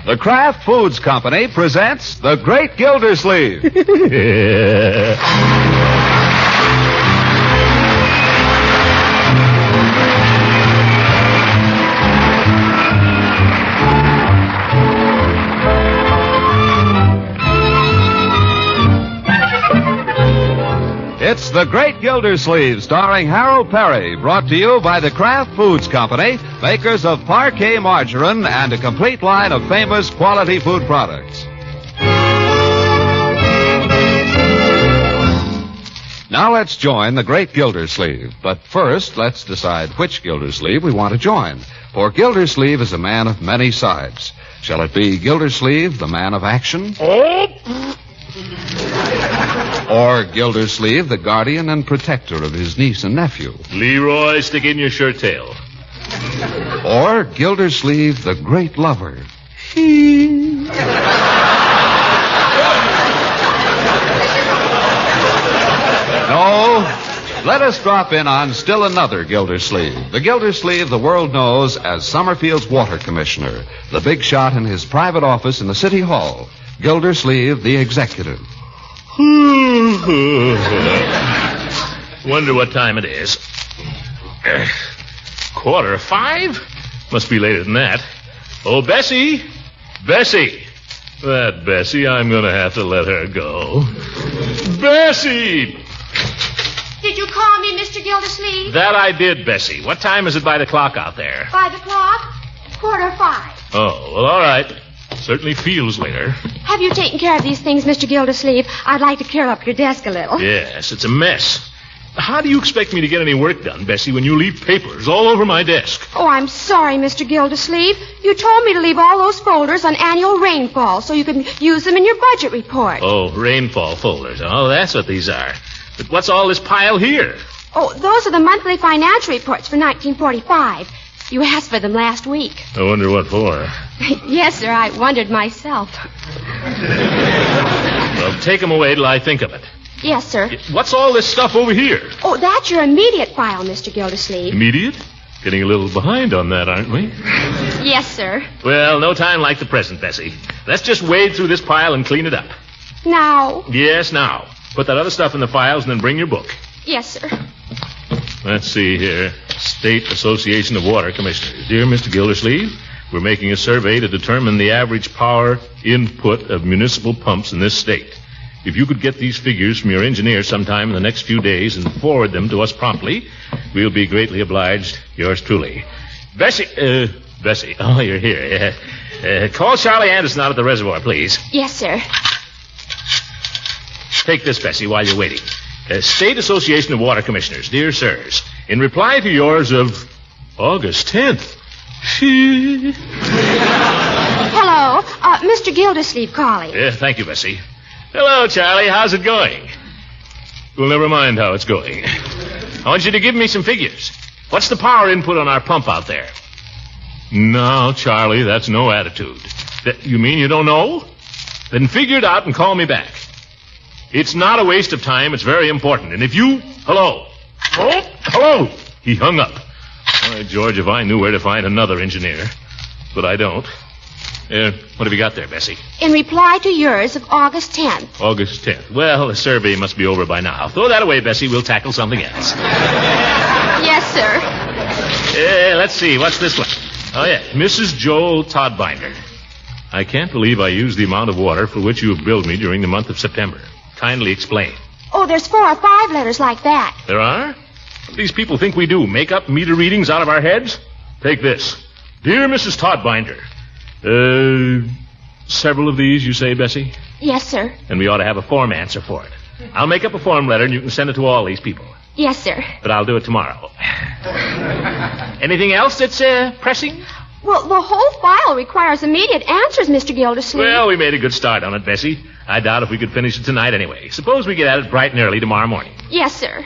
The Kraft Foods Company presents The Great Gildersleeve. It's The Great Gildersleeve, starring Harold Peary, brought to you by the Kraft Foods Company, makers of Parquet margarine and a complete line of famous quality food products. Now let's join The Great Gildersleeve. But first, let's decide which Gildersleeve we want to join. For Gildersleeve is a man of many sides. Shall it be Gildersleeve, the man of action? Or Gildersleeve, the guardian and protector of his niece and nephew? Leroy, stick in your shirt tail. Or Gildersleeve, the great lover? No, let us drop in on still another Gildersleeve. The Gildersleeve the world knows as Summerfield's water commissioner, the big shot in his private office in the city hall. Gildersleeve, the executive. Wonder what time it is. 5:15? Must be later than that. Oh, Bessie! Bessie! That Bessie, I'm going to have to let her go. Bessie! Did you call me, Mr. Gildersleeve? That I did, Bessie. What time is it by the clock out there? By the clock? 5:15. Oh, well, all right. Certainly feels later. Have you taken care of these things, Mr. Gildersleeve? I'd like to clear up your desk a little. Yes, it's a mess. How do you expect me to get any work done, Bessie, when you leave papers all over my desk? Oh, I'm sorry, Mr. Gildersleeve. You told me to leave all those folders on annual rainfall so you can use them in your budget report. Oh, rainfall folders. Oh, that's what these are. But what's all this pile here? Oh, those are the monthly financial reports for 1945. You asked for them last week. I wonder what for. Yes, sir, I wondered myself. Well, take them away till I think of it. Yes, sir. What's all this stuff over here? Oh, that's your immediate file, Mr. Gildersleeve. Immediate? Getting a little behind on that, aren't we? Yes, sir. Well, no time like the present, Bessie. Let's just wade through this pile and clean it up. Now? Yes, now. Put that other stuff in the files and then bring your book. Yes, sir. Let's see here. State Association of Water Commissioners. Dear Mr. Gildersleeve, we're making a survey to determine the average power input of municipal pumps in this state. If you could get these figures from your engineer sometime in the next few days and forward them to us promptly, we'll be greatly obliged. Yours truly. Bessie, oh, you're here. Call Charlie Anderson out at the reservoir, please. Yes, sir. Take this, Bessie, while you're waiting. State Association of Water Commissioners, dear sirs, in reply to yours of August 10th. Hello, Mr. Gildersleeve calling. Thank you, Bessie. Hello, Charlie. How's it going? Well, never mind how it's going. I want you to give me some figures. What's the power input on our pump out there? No, Charlie, that's no attitude. You mean you don't know? Then figure it out and call me back. It's not a waste of time. It's very important. And if you... Hello. Oh, hello. He hung up. Why, George, if I knew where to find another engineer. But I don't. What have you got there, Bessie? In reply to yours of August 10th. August 10th. Well, the survey must be over by now. Throw that away, Bessie. We'll tackle something else. Yes, sir. Let's see. What's this one? Oh, yeah. Mrs. Joel Todbinder. I can't believe I used the amount of water for which you have billed me during the month of September. Kindly explain. Oh, there's 4 or 5 letters like that. There are? What do these people think we do? Make up meter readings out of our heads? Take this. Dear Mrs. Todbinder. Several of these, you say, Bessie? Yes, sir. And we ought to have a form answer for it. I'll make up a form letter and you can send it to all these people. Yes, sir. But I'll do it tomorrow. Anything else that's pressing? Well, the whole file requires immediate answers, Mr. Gildersleeve. Well, we made a good start on it, Bessie. I doubt if we could finish it tonight anyway. Suppose we get at it bright and early tomorrow morning. Yes, sir.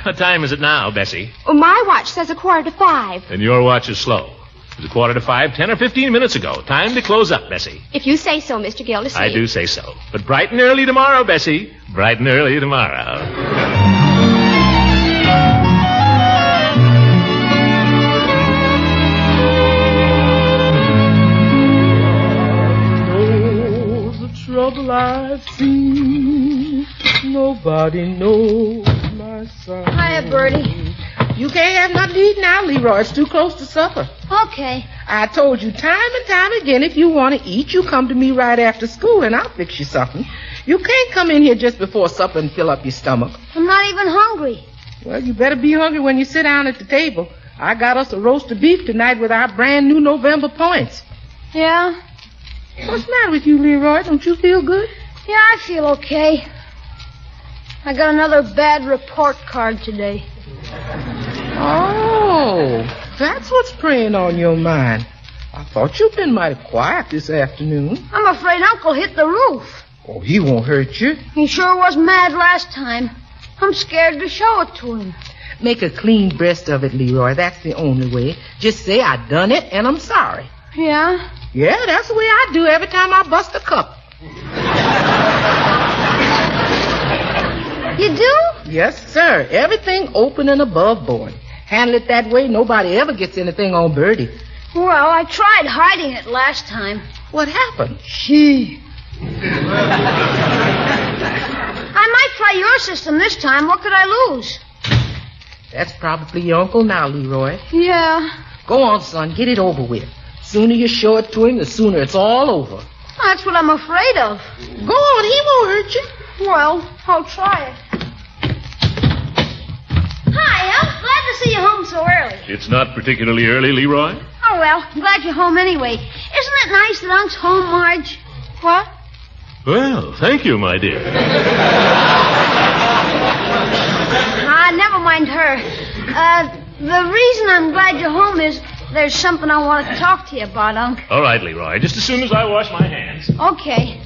What time is it now, Bessie? Well, my watch says 5:15. And your watch is slow. It was 5:15, 10 or 15 minutes ago. Time to close up, Bessie. If you say so, Mr. Gildersleeve. I do say so. But bright and early tomorrow, Bessie. Bright and early tomorrow. trouble I've seen. Nobody knows my sorrow. Hiya, Bertie. You can't have nothing to eat now, Leroy. It's too close to supper. Okay. I told you time and time again, if you want to eat, you come to me right after school and I'll fix you something. You can't come in here just before supper and fill up your stomach. I'm not even hungry. Well, you better be hungry when you sit down at the table. I got us a roast of beef tonight with our brand new November points. Yeah? What's the matter with you, Leroy? Don't you feel good? Yeah, I feel okay. I got another bad report card today. Oh, that's what's preying on your mind. I thought you'd been mighty quiet this afternoon. I'm afraid Uncle hit the roof. Oh, he won't hurt you. He sure was mad last time. I'm scared to show it to him. Make a clean breast of it, Leroy. That's the only way. Just say I done it and I'm sorry. Yeah? Yeah, that's the way I do every time I bust a cup. You do? Yes, sir. Everything open and above board. Handle it that way, nobody ever gets anything on Bertie. Well, I tried hiding it last time. What happened? She. I might try your system this time. What could I lose? That's probably your uncle now, Leroy. Yeah. Go on, son. Get it over with. Sooner you show it to him, the sooner it's all over. That's what I'm afraid of. Go on. He won't hurt you. Well, I'll try it. Hi, I'm glad to see you home so early. It's not particularly early, Leroy. Oh, well, I'm glad you're home anyway. Isn't it nice that Unc's home, Marge? What? Well, thank you, my dear. Never mind her. The reason I'm glad you're home is there's something I want to talk to you about, Unc. All right, Leroy, just as soon as I wash my hands. Okay.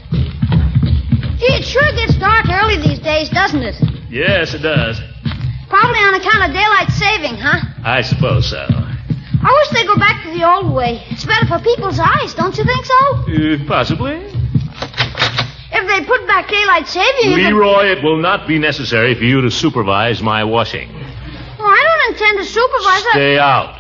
Gee, it sure gets dark early these days, doesn't it? Yes, it does. Probably on account of daylight saving, huh? I suppose so. I wish they'd go back to the old way. It's better for people's eyes, don't you think so? Possibly. If they put back daylight saving... Leroy, it will not be necessary for you to supervise my washing. Well, I don't intend to supervise it. Stay out.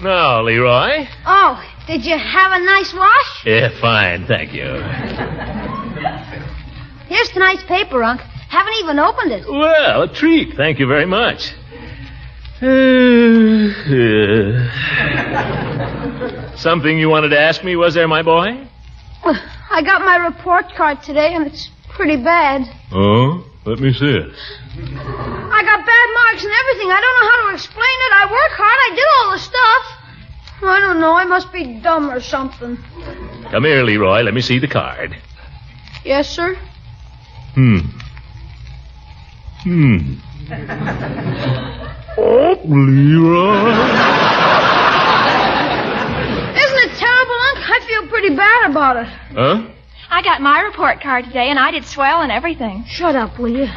Now, Leroy. Oh, did you have a nice wash? Yeah, fine, thank you. Here's tonight's paper, Unc. Haven't even opened it. Well, a treat. Thank you very much. Something you wanted to ask me, was there, my boy? I got my report card today, and it's pretty bad. Oh? Let me see it. I got bad marks and everything. I don't know how to explain it. I work hard. I did all the stuff. I don't know. I must be dumb or something. Come here, Leroy. Let me see the card. Yes, sir? Oh, Leroy. Isn't it terrible, Unc? I feel pretty bad about it. Huh? I got my report card today, and I did swell and everything. Shut up, will you?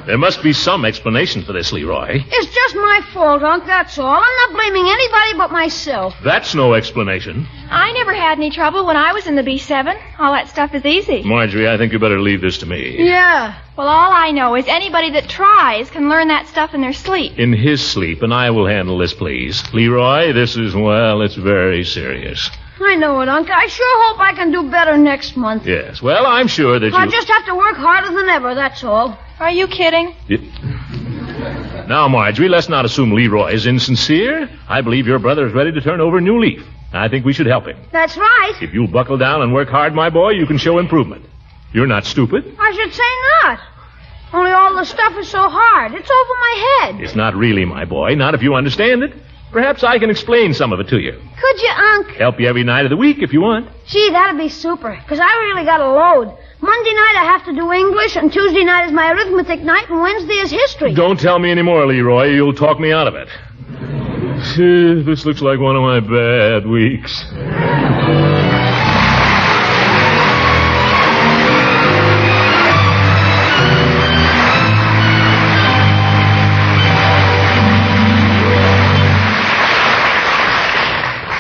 There must be some explanation for this, Leroy. It's just my fault, Unc, that's all. I'm not blaming anybody but myself. That's no explanation. I never had any trouble when I was in the B7. All that stuff is easy. Marjorie, I think you better leave this to me. Yeah. Well, all I know is anybody that tries can learn that stuff in their sleep. In his sleep, and I will handle this, please. Leroy, this is, well, it's very serious. I know it, Unc. I sure hope I can do better next month. Yes, well, I'm sure that I'll just have to work harder than ever, that's all. Are you kidding? Now, Marjorie, let's not assume Leroy is insincere. I believe your brother is ready to turn over a new leaf. I think we should help him. That's right. If you'll buckle down and work hard, my boy, you can show improvement. You're not stupid. I should say not. Only all the stuff is so hard. It's over my head. It's not really, my boy, not if you understand it. Perhaps I can explain some of it to you. Could you, Unc? Help you every night of the week if you want. Gee, that'd be super, because I really got a load. Monday night I have to do English, and Tuesday night is my arithmetic night, and Wednesday is history. Don't tell me any more, Leroy. You'll talk me out of it. This looks like one of my bad weeks.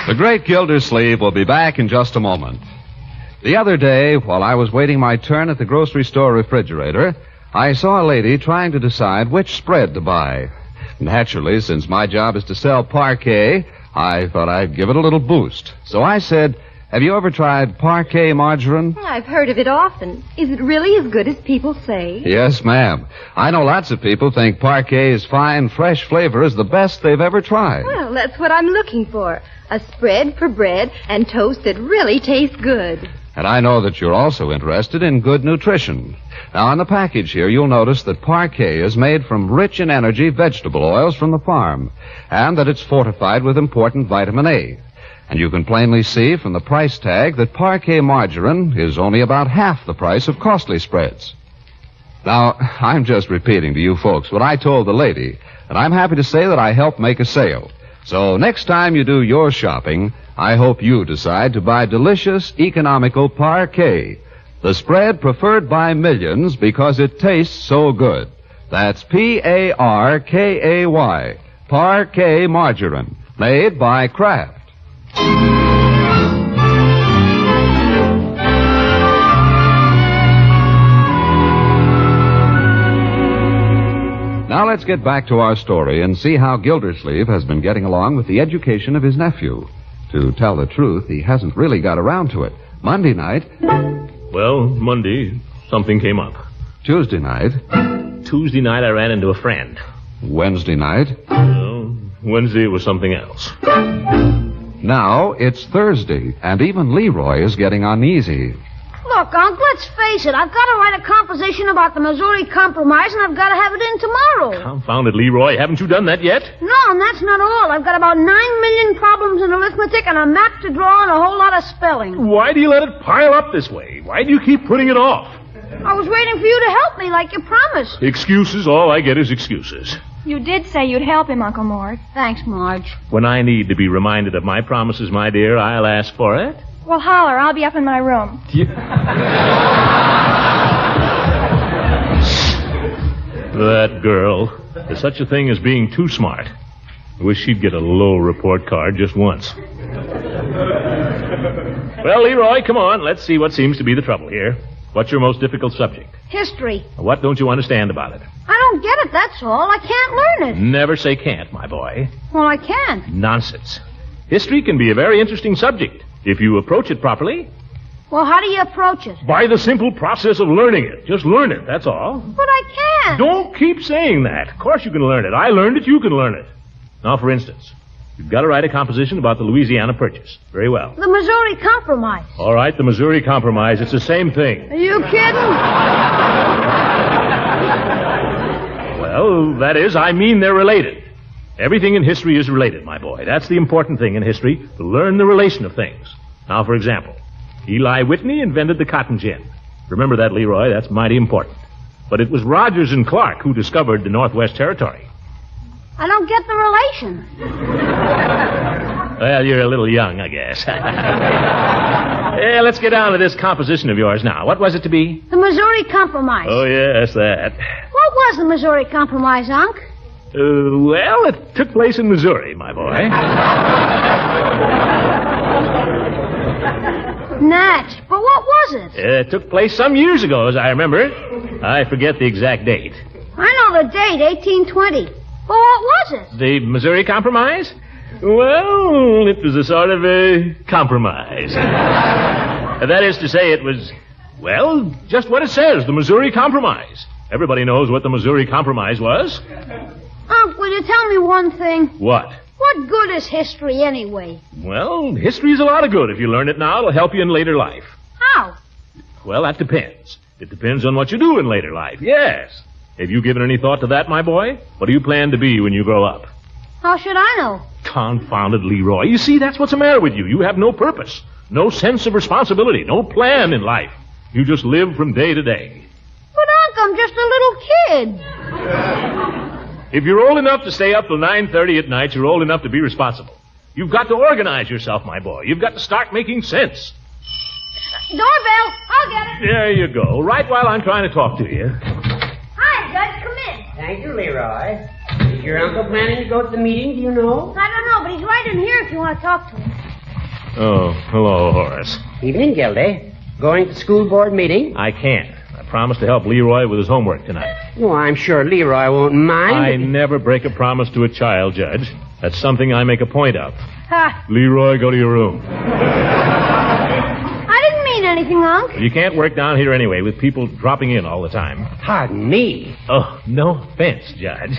The Great Gildersleeve will be back in just a moment. The other day, while I was waiting my turn at the grocery store refrigerator, I saw a lady trying to decide which spread to buy. Naturally, since my job is to sell parquet, I thought I'd give it a little boost. So I said, "Have you ever tried parquet margarine?" I've heard of it often. Is it really as good as people say? Yes, ma'am. I know lots of people think parquet's fine, fresh flavor is the best they've ever tried. Well, that's what I'm looking for. A spread for bread and toast that really tastes good. And I know that you're also interested in good nutrition. Now, on the package here, you'll notice that parquet is made from rich in energy vegetable oils from the farm, and that it's fortified with important vitamin A. And you can plainly see from the price tag that parquet margarine is only about half the price of costly spreads. Now, I'm just repeating to you folks what I told the lady, and I'm happy to say that I helped make a sale. So next time you do your shopping, I hope you decide to buy delicious, economical parquet, the spread preferred by millions because it tastes so good. That's Parkay, Parquet margarine, made by Kraft. Now let's get back to our story and see how Gildersleeve has been getting along with the education of his nephew. To tell the truth, he hasn't really got around to it. Monday night... Well, Monday, something came up. Tuesday night... Tuesday night, I ran into a friend. Wednesday night... Well, Wednesday was something else. Now it's Thursday, and even Leroy is getting uneasy. Look, Unc, let's face it. I've got to write a composition about the Missouri Compromise, and I've got to have it in tomorrow. Confound it, Leroy. Haven't you done that yet? No, and that's not all. I've got about 9 million problems in arithmetic and a map to draw and a whole lot of spelling. Why do you let it pile up this way? Why do you keep putting it off? I was waiting for you to help me like you promised. Excuses. All I get is excuses. You did say you'd help him, Uncle Mort. Thanks, Marge. When I need to be reminded of my promises, my dear, I'll ask for it. Well, holler. I'll be up in my room. That girl. There's such a thing as being too smart. I wish she'd get a low report card just once. Well, Leroy, come on. Let's see what seems to be the trouble here. What's your most difficult subject? History. What don't you understand about it? I don't get it, that's all. I can't learn it. Never say can't, my boy. Well, I can't. Nonsense. History can be a very interesting subject if you approach it properly. Well, how do you approach it? By the simple process of learning it. Just learn it, that's all. But I can't. Don't keep saying that. Of course you can learn it. I learned it, you can learn it. Now, for instance, you've got to write a composition about the Louisiana Purchase. Very well. The Missouri Compromise. All right, the Missouri Compromise. It's the same thing. Are you kidding? Well, that is, I mean they're related. Everything in history is related, my boy. That's the important thing in history, to learn the relation of things. Now, for example, Eli Whitney invented the cotton gin. Remember that, Leroy? That's mighty important. But it was Rogers and Clark who discovered the Northwest Territory. I don't get the relation. Well, you're a little young, I guess. Yeah, let's get down to this composition of yours now. What was it to be? The Missouri Compromise. Oh, yes, that. What was the Missouri Compromise, Unc? Well, it took place in Missouri, my boy. Natch, but what was it? It took place some years ago, as I remember. I forget the exact date. I know the date, 1820. But what was it? The Missouri Compromise? Well, it was a sort of a compromise. That is to say, it was, well, just what it says, the Missouri Compromise. Everybody knows what the Missouri Compromise was. Unc, will you tell me one thing? What? What good is history anyway? Well, history is a lot of good. If you learn it now, it'll help you in later life. How? Well, that depends. It depends on what you do in later life, yes. Have you given any thought to that, my boy? What do you plan to be when you grow up? How should I know? Confounded Leroy. You see, that's what's the matter with you. You have no purpose, no sense of responsibility, no plan in life. You just live from day to day. But, Unc, I'm just a little kid. If you're old enough to stay up till 9:30 at night, you're old enough to be responsible. You've got to organize yourself, my boy. You've got to start making sense. Doorbell, I'll get it. There you go. Right while I'm trying to talk to you. Hi, Judge, come in. Thank you, Leroy. Is your uncle planning to go to the meeting, do you know? I don't know, but he's right in here if you want to talk to him. Oh, hello, Horace. Evening, Gildy. Going to school board meeting? I can't. I promised to help Leroy with his homework tonight. Well, I'm sure Leroy won't mind. I never break a promise to a child, Judge. That's something I make a point of. Ha! Leroy, go to your room. I didn't mean anything, Unc. You can't work down here anyway with people dropping in all the time. Pardon me. Oh, no offense, Judge.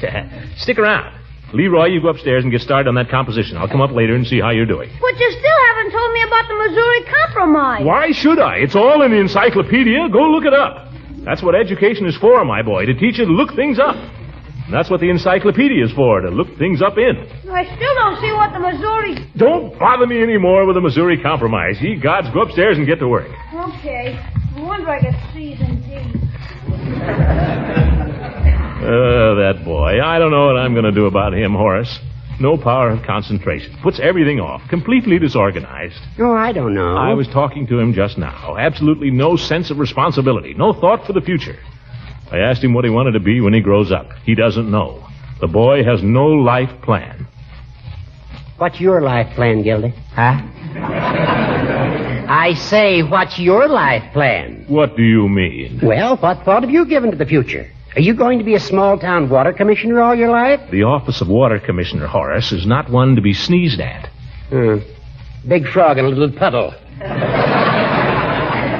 Stick around. Leroy, you go upstairs and get started on that composition. I'll come up later and see how you're doing. But you still haven't told me about the Missouri Compromise. Why should I? It's all in the encyclopedia. Go look it up. That's what education is for, my boy, to teach you to look things up. And that's what the encyclopedia is for, to look things up in. I still don't see what the Missouri... Don't bother me anymore with the Missouri Compromise. Ye gods, go upstairs and get to work. Okay. No wonder I get C's and D's. That boy. I don't know what I'm going to do about him, Horace. No power of concentration. Puts everything off. Completely disorganized. Oh, I don't know. I was talking to him just now. Absolutely no sense of responsibility. No thought for the future. I asked him what he wanted to be when he grows up. He doesn't know. The boy has no life plan. What's your life plan, Gildy? Huh? I say, what's your life plan? What do you mean? Well, what thought have you given to the future? Are you going to be a small-town water commissioner all your life? The office of water commissioner, Horace, is not one to be sneezed at. Big frog in a little puddle.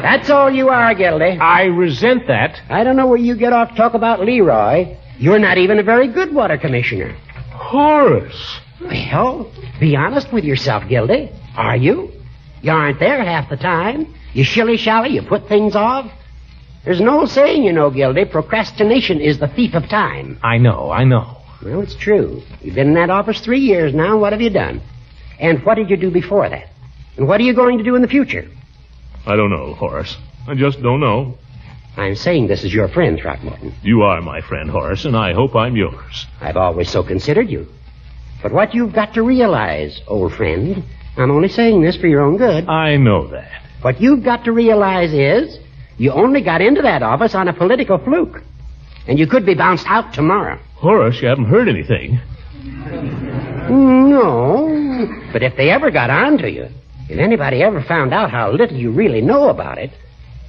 That's all you are, Gildy. I resent that. I don't know where you get off to talk about Leroy. You're not even a very good water commissioner. Horace. Well, be honest with yourself, Gildy. Are you? You aren't there half the time. You shilly-shally, you put things off. There's an old saying, you know, Gildy, procrastination is the thief of time. I know. Well, it's true. You've been in that office 3 years now. What have you done? And what did you do before that? And what are you going to do in the future? I don't know, Horace. I just don't know. I'm saying this as your friend, Throckmorton. You are my friend, Horace, and I hope I'm yours. I've always so considered you. But what you've got to realize, old friend, I'm only saying this for your own good. I know that. What you've got to realize is you only got into that office on a political fluke. And you could be bounced out tomorrow. Horace, you haven't heard anything. No. But if they ever got on to you, if anybody ever found out how little you really know about it,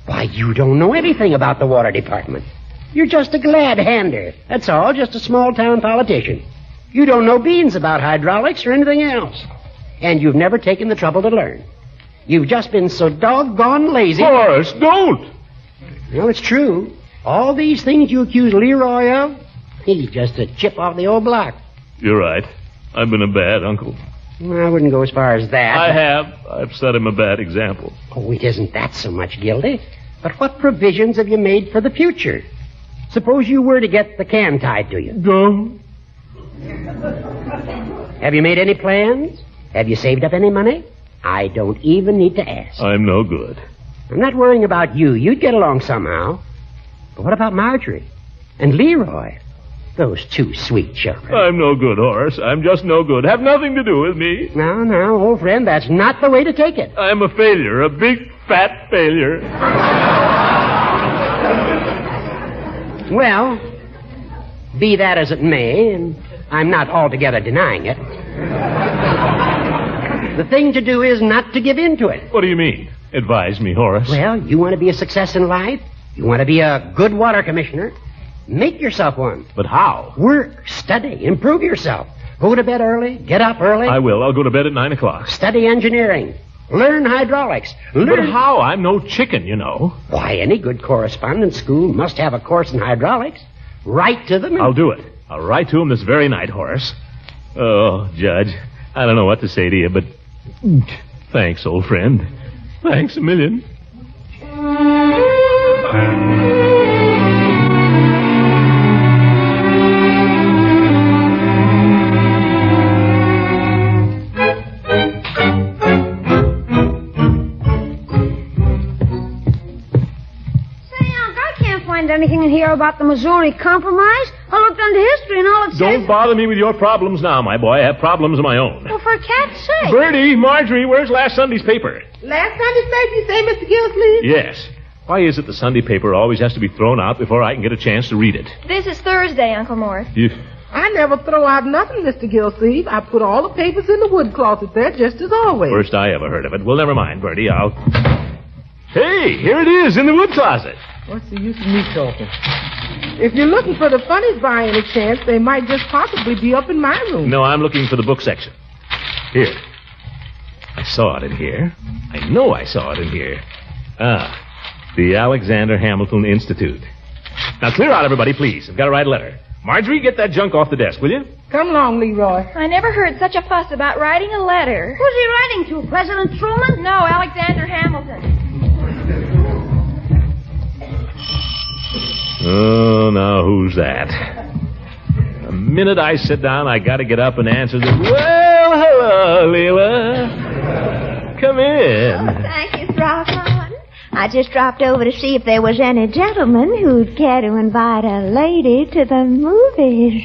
why, you don't know anything about the water department. You're just a glad-hander. That's all, just a small-town politician. You don't know beans about hydraulics or anything else. And you've never taken the trouble to learn. You've just been so doggone lazy. Horace, don't! Well, it's true. All these things you accuse Leroy of, he's just a chip off the old block. You're right. I've been a bad uncle. Well, I wouldn't go as far as that. I have. I've set him a bad example. Oh, it isn't that so much, Gildy. But what provisions have you made for the future? Suppose you were to get the can tied to you. No. Have you made any plans? Have you saved up any money? I don't even need to ask. I'm no good. I'm not worrying about you. You'd get along somehow. But what about Marjorie? And Leroy? Those two sweet children. I'm no good, Horace. I'm just no good. Have nothing to do with me. No, old friend, that's not the way to take it. I'm a failure, a big, fat failure. Well, be that as it may, and I'm not altogether denying it, the thing to do is not to give in to it. What do you mean? Advise me, Horace. Well, you want to be a success in life? You want to be a good water commissioner? Make yourself one. But how? Work, study, improve yourself. Go to bed early, get up early. I will. I'll go to bed at 9 o'clock. Study engineering. Learn hydraulics. But how? I'm no chicken, you know. Why, any good correspondence school must have a course in hydraulics. Write to them. I'll do it. I'll write to him this very night, Horace. Oh, Judge, I don't know what to say to you, but thanks, old friend. Thanks a million. Anything in here about the Missouri Compromise? I looked into history and all it says... Don't bother me with your problems now, my boy. I have problems of my own. Well, for cat's sake. Bertie, Marjorie, where's last Sunday's paper? Last Sunday's paper, you say, Mr. Gildersleeve? Yes. Why is it the Sunday paper always has to be thrown out before I can get a chance to read it? This is Thursday, Uncle Morris. I never throw out nothing, Mr. Gildersleeve. I put all the papers in the wood closet there, just as always. First I ever heard of it. Well, never mind, Bertie. Hey, here it is in the wood closet. What's the use of me talking? If you're looking for the funnies by any chance, they might just possibly be up in my room. No, I'm looking for the book section. Here. I saw it in here. I know I saw it in here. The Alexander Hamilton Institute. Now clear out, everybody, please. I've got to write a letter. Marjorie, get that junk off the desk, will you? Come along, Leroy. I never heard such a fuss about writing a letter. Who's he writing to? President Truman? No, Alexander Hamilton. Oh, now who's that? The minute I sit down, I got to get up and answer the... Well, hello, Leela. Come in. Thank you, Throckmorton. I just dropped over to see if there was any gentleman who'd care to invite a lady to the movies.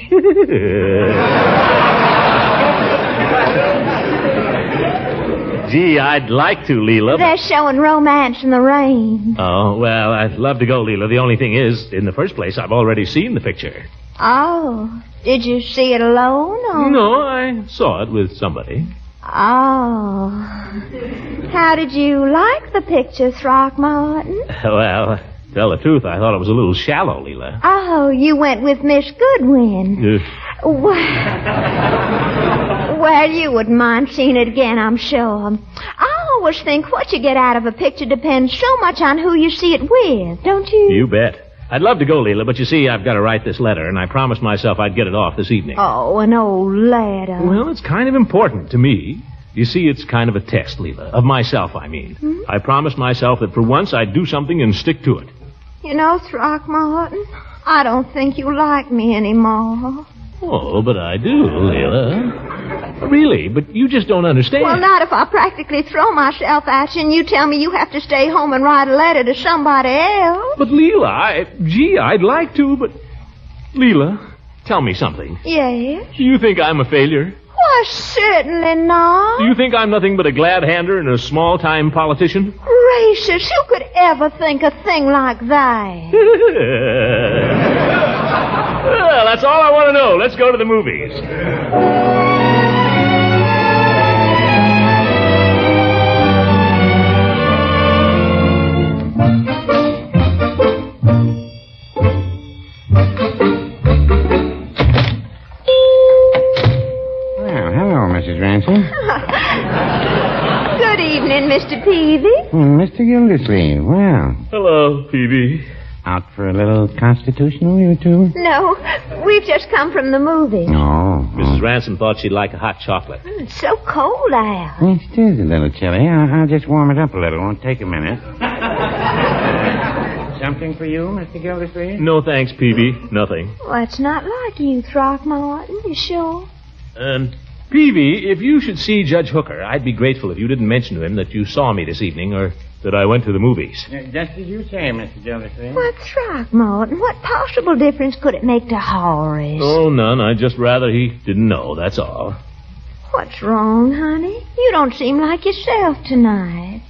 Gee, I'd like to, Leela. They're showing Romance in the Rain. Oh, well, I'd love to go, Leela. The only thing is, in the first place, I've already seen the picture. Oh, did you see it alone? Or... No, I saw it with somebody. Oh. How did you like the picture, Throckmorton? Well, tell the truth, I thought it was a little shallow, Leela. Oh, you went with Miss Goodwin. Well, you wouldn't mind seeing it again, I'm sure. I always think what you get out of a picture depends so much on who you see it with, don't you? You bet. I'd love to go, Leela, but you see, I've got to write this letter, and I promised myself I'd get it off this evening. Oh, an old letter. Well, it's kind of important to me. You see, it's kind of a test, Leela. Of myself, I mean. Hmm? I promised myself that for once I'd do something and stick to it. You know, Throckmorton, I don't think you like me anymore. Oh, but I do, Leela. Really, but you just don't understand. Well, not if I practically throw myself at you and you tell me you have to stay home and write a letter to somebody else. But, Leela, I'd like to, but... Leela, tell me something. Yes? Do you think I'm a failure? Why, certainly not. Do you think I'm nothing but a glad-hander and a small-time politician? Gracious, who could ever think a thing like that? Well, that's all I want to know. Let's go to the movies. Mrs. Ransom. Good evening, Mr. Peavy. Mr. Gildersleeve, well. Hello, Peavy. Out for a little constitutional, you two? No, we've just come from the movie. Oh. Mrs. Ransom thought she'd like a hot chocolate. It's so cold out. Yes, it is a little chilly. I'll just warm it up a little. Won't take a minute. Something for you, Mr. Gildersleeve? No, thanks, Peavy. Nothing. Well, it's not like you, Throckmorton. You sure? Peavy, if you should see Judge Hooker, I'd be grateful if you didn't mention to him that you saw me this evening or that I went to the movies. Just as you say, Mr. Gildersleeve. Well, Throckmorton, what possible difference could it make to Horace? Oh, none. I'd just rather he didn't know, that's all. What's wrong, honey? You don't seem like yourself tonight.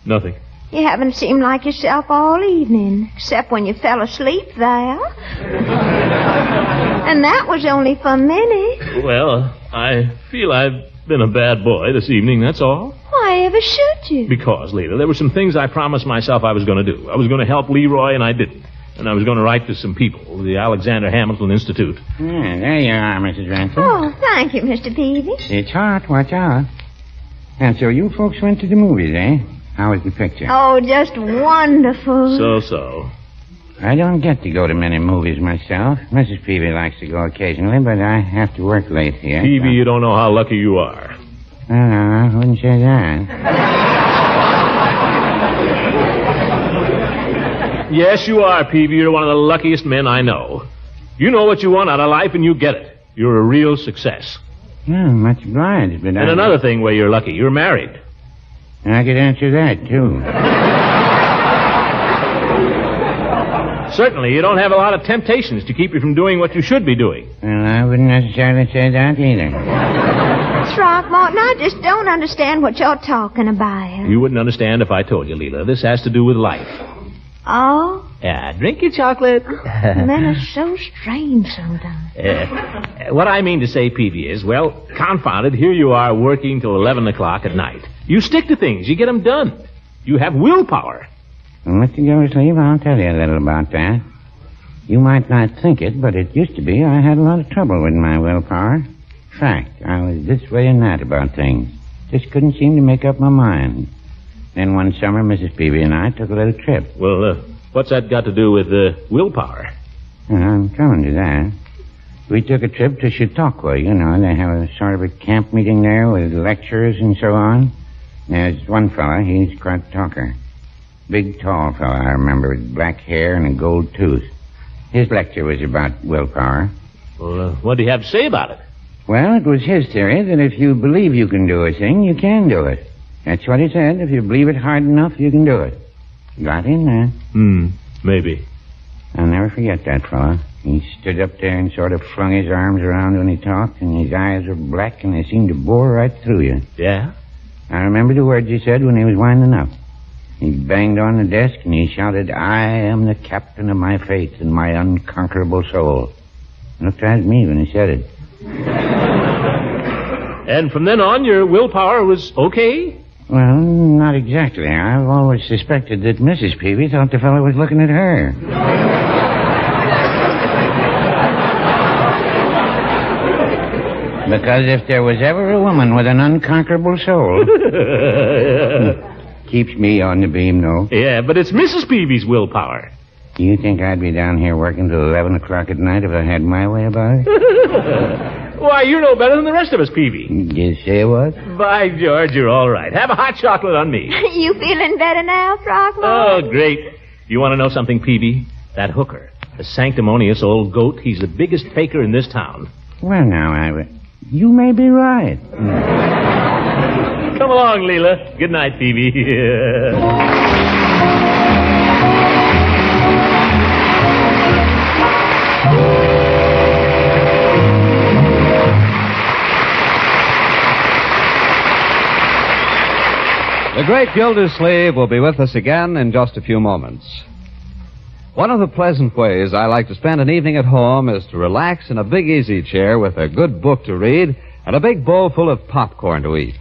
Nothing. You haven't seemed like yourself all evening, except when you fell asleep there. And that was only for a minute. Well, I feel I've been a bad boy this evening, that's all. Why ever should you? Because, Leela, there were some things I promised myself I was going to do. I was going to help Leroy, and I didn't. And I was going to write to some people, the Alexander Hamilton Institute. Yeah, there you are, Mrs. Ransom. Oh, thank you, Mr. Peavy. It's hot, watch out. And so you folks went to the movies, eh? How was the picture? Oh, just wonderful. So. I don't get to go to many movies myself. Mrs. Peavy likes to go occasionally, but I have to work late here. Peavy, you don't know how lucky you are. I wouldn't say that. Yes, you are, Peavy. You're one of the luckiest men I know. You know what you want out of life, and you get it. You're a real success. Much obliged, but And another thing where you're lucky, you're married. I could answer that, too. Certainly, you don't have a lot of temptations to keep you from doing what you should be doing. Well, I wouldn't necessarily say that either. Throckmorton, I just don't understand what you're talking about. You wouldn't understand if I told you, Leela. This has to do with life. Oh? Yeah, drink your chocolate. Men are so strange sometimes. What I mean to say, Peavy, is, well, confounded, here you are working till 11 o'clock at night. You stick to things. You get them done. You have willpower. Well, Mr. Gildersleeve, I'll tell you a little about that. You might not think it, but it used to be I had a lot of trouble with my willpower. In fact, I was this way and that about things. Just couldn't seem to make up my mind. Then one summer, Mrs. Peary and I took a little trip. Well, what's that got to do with willpower? Well, I'm coming to that. We took a trip to Chautauqua. You know, they have a sort of a camp meeting there with lecturers and so on. There's one fella, he's quite a talker. Big, tall fella, I remember, with black hair and a gold tooth. His lecture was about willpower. Well, what do you have to say about it? Well, it was his theory that if you believe you can do a thing, you can do it. That's what he said. If you believe it hard enough, you can do it. Got in there. Maybe. I'll never forget that fella. He stood up there and sort of flung his arms around when he talked, and his eyes were black, and they seemed to bore right through you. Yeah? I remember the words he said when he was winding up. He banged on the desk, and he shouted, "I am the captain of my fate and my unconquerable soul." He looked right at me when he said it. And from then on, your willpower was okay? Well, not exactly. I've always suspected that Mrs. Peavy thought the fellow was looking at her. Because if there was ever a woman with an unconquerable soul... Keeps me on the beam, though. Yeah, but it's Mrs. Peavy's willpower. Do you think I'd be down here working till 11 o'clock at night if I had my way about it? Why, you're no better than the rest of us, Peavy. You say what? By George, you're all right. Have a hot chocolate on me. You feeling better now, Throckmorton? Oh, great. You want to know something, Peavy? That hooker, the sanctimonious old goat, he's the biggest faker in this town. Well, now, you may be right. Come along, Leela. Good night, Peavy. The Great Gildersleeve will be with us again in just a few moments. One of the pleasant ways I like to spend an evening at home is to relax in a big easy chair with a good book to read and a big bowl full of popcorn to eat.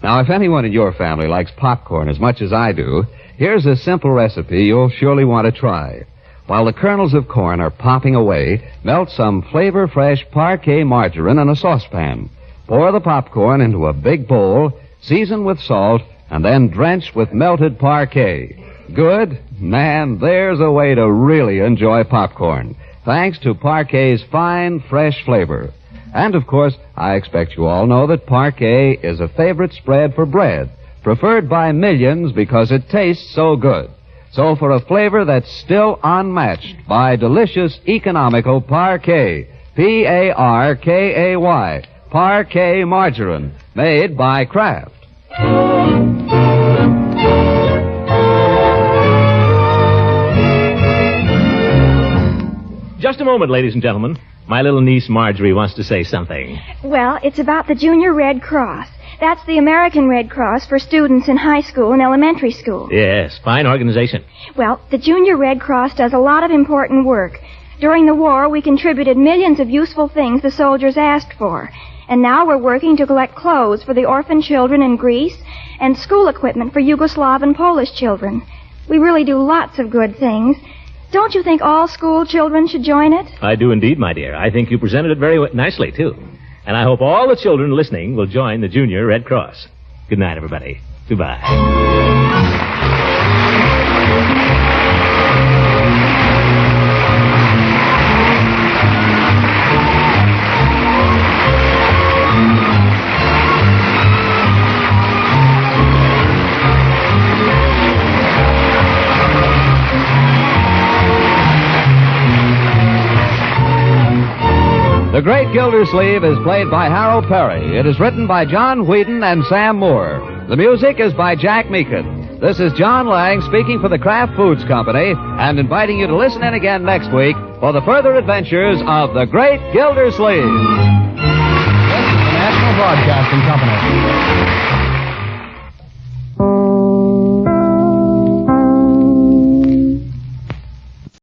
Now, if anyone in your family likes popcorn as much as I do, here's a simple recipe you'll surely want to try. While the kernels of corn are popping away, melt some flavor-fresh parquet margarine in a saucepan. Pour the popcorn into a big bowl, season with salt, and then drench with melted parquet. Good? Man, there's a way to really enjoy popcorn, thanks to parquet's fine, fresh flavor. And, of course, I expect you all know that parquet is a favorite spread for bread, preferred by millions because it tastes so good. So for a flavor that's still unmatched, buy delicious, economical parquet, P-A-R-K-A-Y, parquet margarine, made by Kraft. Just a moment, ladies and gentlemen. My little niece Marjorie wants to say something. Well, it's about the Junior Red Cross. That's the American Red Cross for students in high school and elementary school. Yes, fine organization. Well, the Junior Red Cross does a lot of important work. During the war, we contributed millions of useful things the soldiers asked for. And now we're working to collect clothes for the orphan children in Greece and school equipment for Yugoslav and Polish children. We really do lots of good things. Don't you think all school children should join it? I do indeed, my dear. I think you presented it very nicely, too. And I hope all the children listening will join the Junior Red Cross. Good night, everybody. Goodbye. The Great Gildersleeve is played by Harold Peary. It is written by John Whedon and Sam Moore. The music is by Jack Meakin. This is John Lang speaking for the Kraft Foods Company and inviting you to listen in again next week for the further adventures of the Great Gildersleeve. This is the National Broadcasting Company.